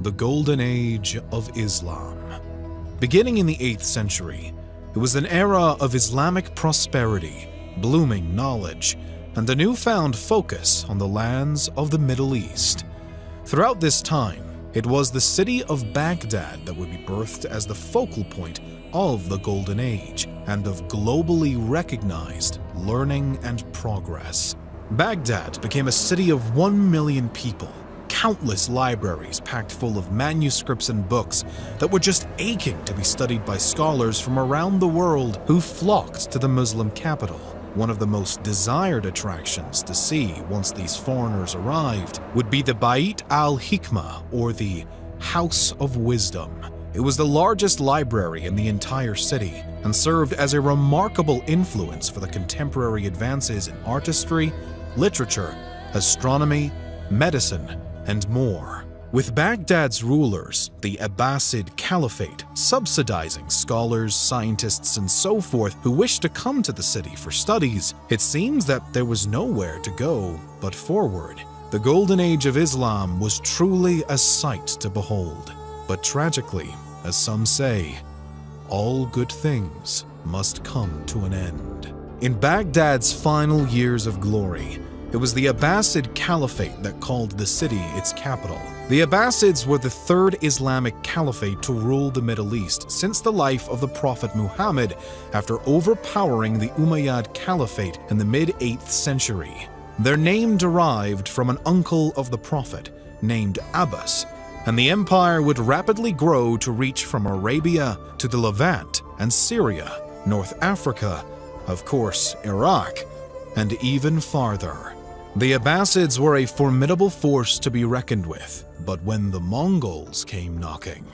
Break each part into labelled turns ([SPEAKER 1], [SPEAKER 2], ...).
[SPEAKER 1] the Golden Age of Islam. Beginning in the 8th century, it was an era of Islamic prosperity, blooming knowledge, and a newfound focus on the lands of the Middle East. Throughout this time, it was the city of Baghdad that would be birthed as the focal point of the Golden Age and of globally recognized learning and progress. Baghdad became a city of 1 million people, countless libraries packed full of manuscripts and books that were just aching to be studied by scholars from around the world who flocked to the Muslim capital. One of the most desired attractions to see once these foreigners arrived would be the Bait al-Hikmah, or the House of Wisdom. It was the largest library in the entire city and served as a remarkable influence for the contemporary advances in artistry, literature, astronomy, medicine, and more. With Baghdad's rulers, the Abbasid Caliphate, subsidizing scholars, scientists, and so forth who wished to come to the city for studies, it seems that there was nowhere to go but forward. The Golden Age of Islam was truly a sight to behold. But tragically, as some say, all good things must come to an end. In Baghdad's final years of glory, it was the Abbasid Caliphate that called the city its capital. The Abbasids were the third Islamic caliphate to rule the Middle East since the life of the Prophet Muhammad, after overpowering the Umayyad Caliphate in the mid-8th century. Their name derived from an uncle of the Prophet named Abbas, and the empire would rapidly grow to reach from Arabia to the Levant and Syria, North Africa, of course Iraq, and even farther. The Abbasids were a formidable force to be reckoned with, but when the Mongols came knocking,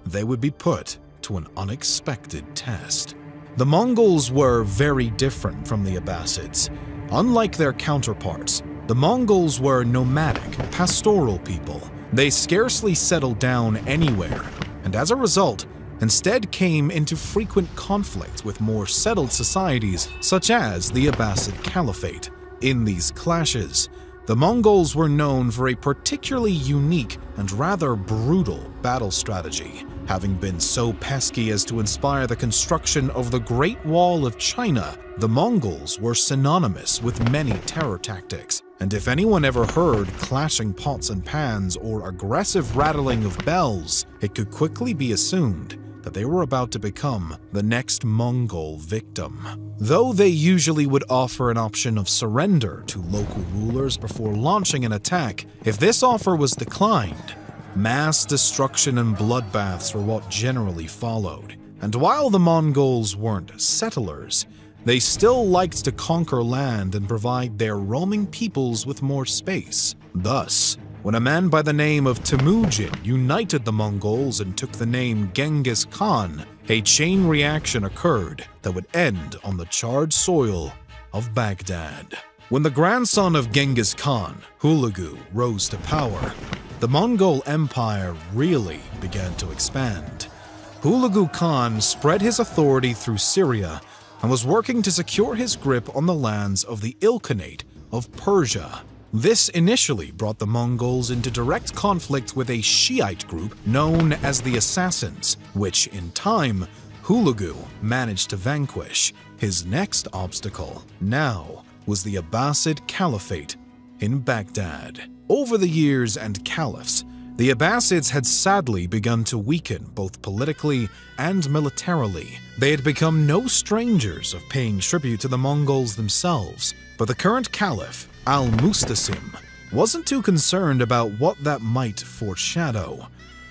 [SPEAKER 1] they would be put to an unexpected test. The Mongols were very different from the Abbasids. Unlike their counterparts, the Mongols were nomadic, pastoral people. They scarcely settled down anywhere, and as a result, instead came into frequent conflict with more settled societies such as the Abbasid Caliphate. In these clashes, the Mongols were known for a particularly unique and rather brutal battle strategy, having been so pesky as to inspire the construction of the Great Wall of China. The Mongols were synonymous with many terror tactics, and if anyone ever heard clashing pots and pans or aggressive rattling of bells, it could quickly be assumed that they were about to become the next Mongol victim. Though they usually would offer an option of surrender to local rulers before launching an attack, if this offer was declined, mass destruction and bloodbaths were what generally followed. And while the Mongols weren't settlers, they still liked to conquer land and provide their roaming peoples with more space. Thus, when a man by the name of Temujin united the Mongols and took the name Genghis Khan, a chain reaction occurred that would end on the charred soil of Baghdad. When the grandson of Genghis Khan, Hulagu, rose to power, the Mongol Empire really began to expand. Hulagu Khan spread his authority through Syria and was working to secure his grip on the lands of the Ilkhanate of Persia. This initially brought the Mongols into direct conflict with a Shiite group known as the Assassins, which in time, Hulagu managed to vanquish. His next obstacle now was the Abbasid Caliphate in Baghdad. Over the years and caliphs, the Abbasids had sadly begun to weaken both politically and militarily. They had become no strangers of paying tribute to the Mongols themselves, but the current caliph, Al-Mustasim, wasn't too concerned about what that might foreshadow.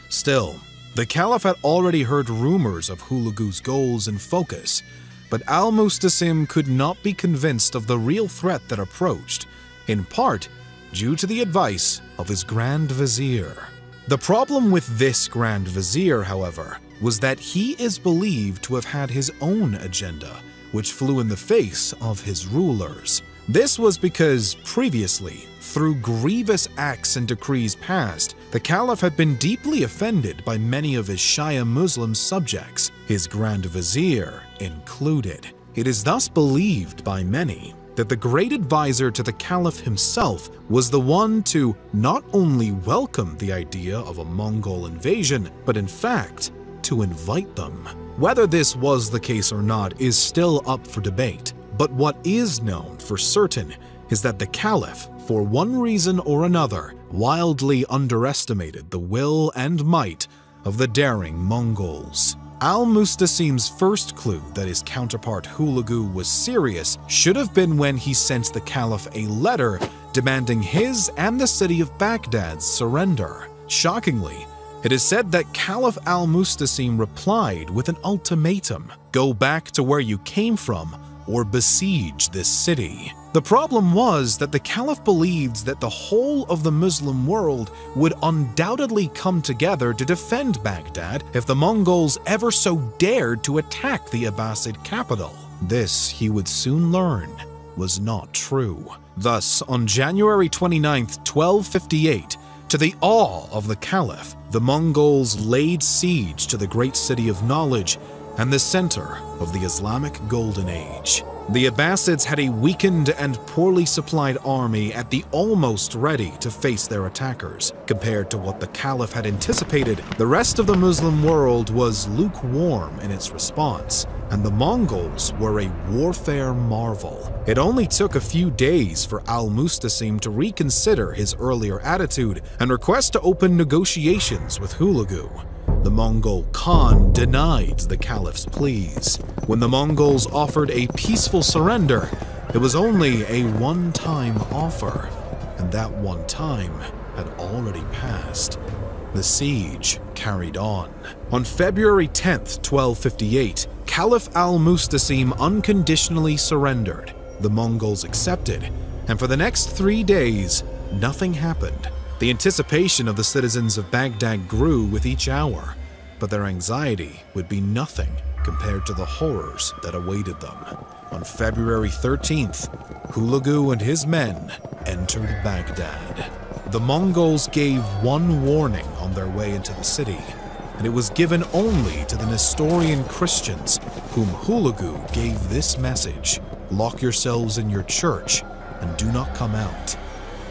[SPEAKER 1] Still, the caliph had already heard rumors of Hulagu's goals and focus, but Al-Mustasim could not be convinced of the real threat that approached, in part due to the advice of his Grand Vizier. The problem with this Grand Vizier, however, was that he is believed to have had his own agenda, which flew in the face of his rulers. This was because previously, through grievous acts and decrees passed, the Caliph had been deeply offended by many of his Shia Muslim subjects, his Grand Vizier included. It is thus believed by many that the great advisor to the Caliph himself was the one to not only welcome the idea of a Mongol invasion, but in fact, to invite them. Whether this was the case or not is still up for debate, but what is known for certain is that the Caliph, for one reason or another, wildly underestimated the will and might of the daring Mongols. Al-Mustasim's first clue that his counterpart Hulagu was serious should have been when he sent the Caliph a letter demanding his and the city of Baghdad's surrender. Shockingly, it is said that Caliph Al-Mustasim replied with an ultimatum: go back to where you came from or besiege this city. The problem was that the Caliph believed that the whole of the Muslim world would undoubtedly come together to defend Baghdad if the Mongols ever so dared to attack the Abbasid capital. This, he would soon learn, was not true. Thus, on January 29, 1258, to the awe of the Caliph, the Mongols laid siege to the great city of knowledge and the center of the Islamic Golden Age. The Abbasids had a weakened and poorly supplied army at the almost ready to face their attackers. Compared to what the Caliph had anticipated, the rest of the Muslim world was lukewarm in its response, and the Mongols were a warfare marvel. It only took a few days for Al-Mustasim to reconsider his earlier attitude and request to open negotiations with Hulagu. The Mongol Khan denied the Caliph's pleas. When the Mongols offered a peaceful surrender, it was only a one-time offer, and that one time had already passed. The siege carried on. On February 10th, 1258, Caliph Al-Mustasim unconditionally surrendered. The Mongols accepted, and for the next 3 days, nothing happened. The anticipation of the citizens of Baghdad grew with each hour, but their anxiety would be nothing compared to the horrors that awaited them. On February 13th, Hulagu and his men entered Baghdad. The Mongols gave one warning on their way into the city, and it was given only to the Nestorian Christians, whom Hulagu gave this message: lock yourselves in your church and do not come out.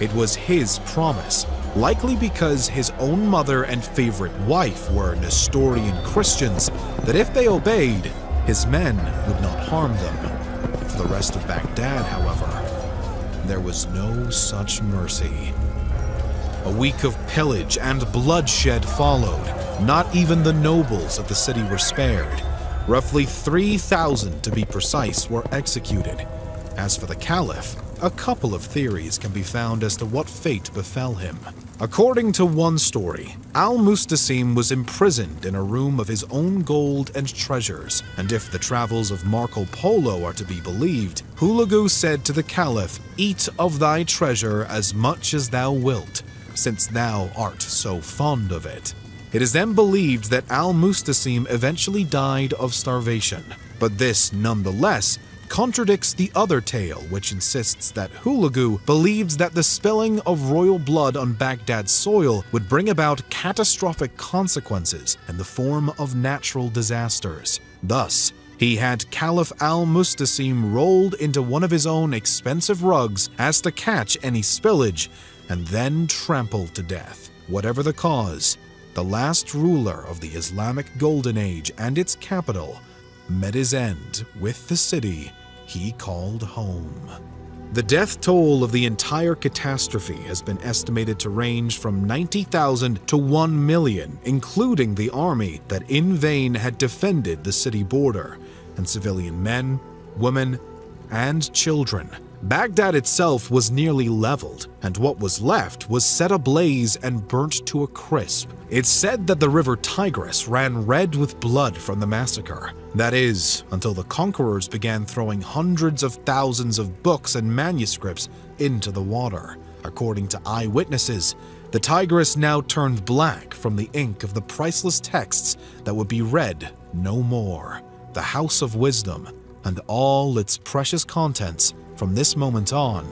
[SPEAKER 1] It was his promise, likely because his own mother and favorite wife were Nestorian Christians, that if they obeyed, his men would not harm them. For the rest of Baghdad, however, there was no such mercy. A week of pillage and bloodshed followed. Not even the nobles of the city were spared. Roughly 3,000, to be precise, were executed. As for the Caliph, a couple of theories can be found as to what fate befell him. According to one story, Al-Mustasim was imprisoned in a room of his own gold and treasures, and if the travels of Marco Polo are to be believed, Hulagu said to the Caliph, "Eat of thy treasure as much as thou wilt, since thou art so fond of it." It is then believed that Al-Mustasim eventually died of starvation, but this, nonetheless, contradicts the other tale, which insists that Hulagu believes that the spilling of royal blood on Baghdad's soil would bring about catastrophic consequences in the form of natural disasters. Thus, he had Caliph Al-Mustasim rolled into one of his own expensive rugs as to catch any spillage, and then trampled to death. Whatever the cause, the last ruler of the Islamic Golden Age and its capital met his end with the city he called home. The death toll of the entire catastrophe has been estimated to range from 90,000 to 1 million, including the army that in vain had defended the city border, and civilian men, women, and children. Baghdad itself was nearly leveled, and what was left was set ablaze and burnt to a crisp. It's said that the river Tigris ran red with blood from the massacre. That is, until the conquerors began throwing hundreds of thousands of books and manuscripts into the water. According to eyewitnesses, the Tigris now turned black from the ink of the priceless texts that would be read no more. The House of Wisdom and all its precious contents from this moment on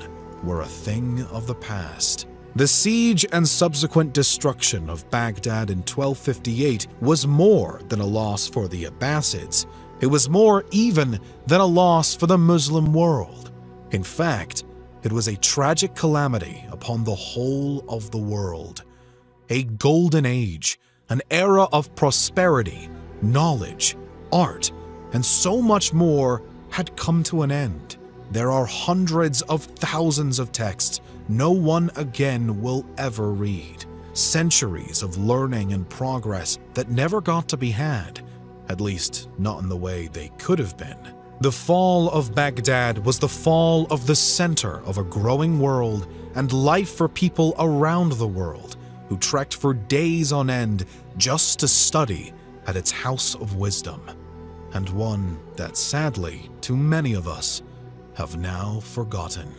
[SPEAKER 1] were a thing of the past. The siege and subsequent destruction of Baghdad in 1258 was more than a loss for the Abbasids. It was more even than a loss for the Muslim world. In fact, it was a tragic calamity upon the whole of the world. A golden age, an era of prosperity, knowledge, art, and so much more had come to an end. There are hundreds of thousands of texts no one again will ever read. Centuries of learning and progress that never got to be had, at least not in the way they could have been. The fall of Baghdad was the fall of the center of a growing world and life for people around the world who trekked for days on end just to study at its house of wisdom, and one that sadly, too many of us have now forgotten.